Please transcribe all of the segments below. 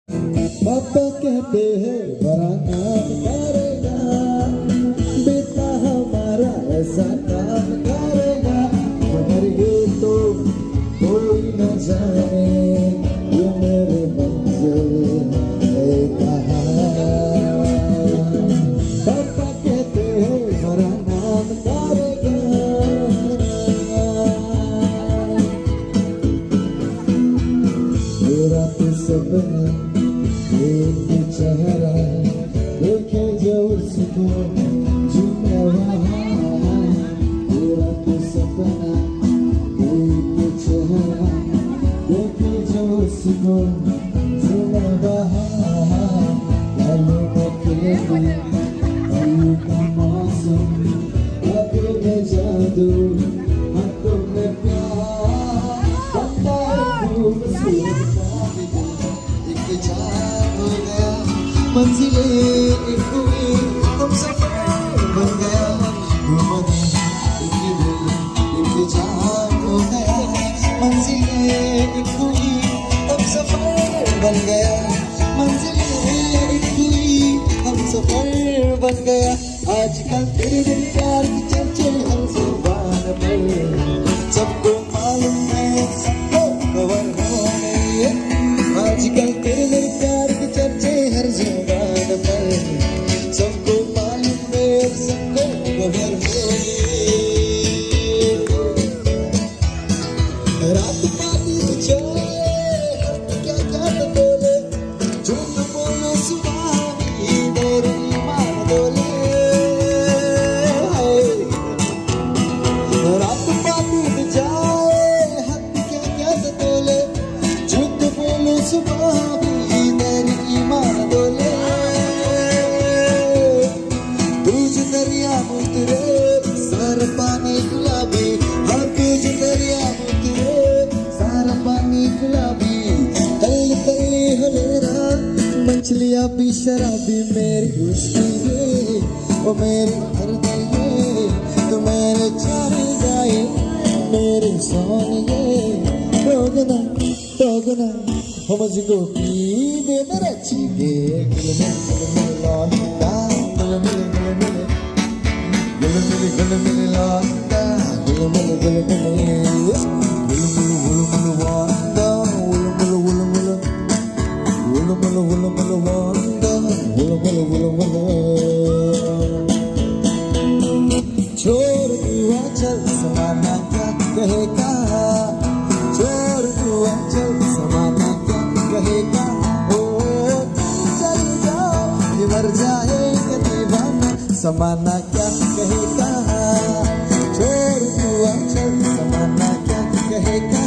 पापा कहते हैं बड़ा काम करेगा, बेटा हमारा ऐसा काम करेगा, मगर ये तो कोई न जाने ये मेरे मंजिल है कहाँ। पापा कहते हैं बड़ा नाम करेगा, मेरा तो सपना एक चेहरा देखे जो उसको झूमे वहाँ, मेरा तो सपना एक चेहरा देखे जो उसको झूमे वहाँ। लालों में खिले आयु का मौसम, आंखों में जादू, हाथों में प्यार, बनता है खूबसूरत मंजिले एक हुई हम सफर बन गया, एक जान हो गया। मंजिले एक हुई हम सफर बन गया, मंजिले एक हुई हम सफर बन गया। आजकल तेरे प्यार की चर्चे हर जुबान पर, सबको मालूम है सबको खबर हो गई है। आजकल तेरे प्यार की चर्चे हर जुबान पर, सबको मालूम है सबको खबर हो गई। रात पानी जाए क्या क्या तो बोले, झूठ बोलो सुहानी मेरी ईमान डोले। रात पानी जाए हद क्या क्या तो बोले, झूठ बोलो सुहानी मेरी ईमान डोले। तुझ दरिया उतरे सारा पानी गुलाबी, हाँ तुझ दरिया उतरे सारा पानी गुलाबी। तल तली हलेरा मछलियाँ भी शराबी, मेरी उश्की है वो मेरी हरदल, तो मेरे चाहे जाए मेरे सोनिए। दोगुना दोगुना हम मुझको पीने न रचिए, छोड़ दुआ चल समाना क्या कहेगा, छोड़ दुआ चल समाना क्या कहेगा। ओ चल जाओ ये मर जाएगा दीवाना, समाना क्या कहेगा। छोड़ दुआ चल समाना क्या कहेगा।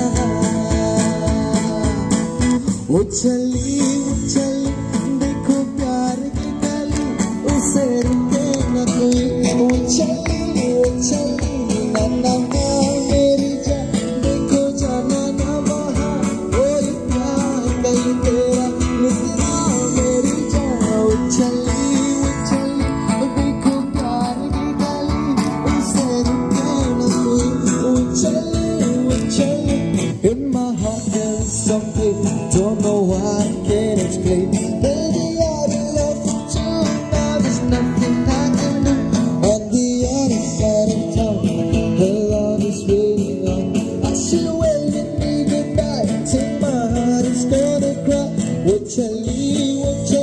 उछली उछली देखो प्यार की गली, उसे रुके न कोई। उछली उछली नन्ना मेरी जान, देखो जाना ना वहाँ कोई प्यार कहीं तेरा रुकना मेरी जान। उछली उछली देखो प्यार की गली, उसे रुके न कोई। उछली उछली in my heart there's something don't know why I can't explain. Baby I'm in love with you, now there's nothing I can do. On the other side of town, the love is waiting on. I see you waving me goodbye, say my heart is gonna cry. What you leave, what you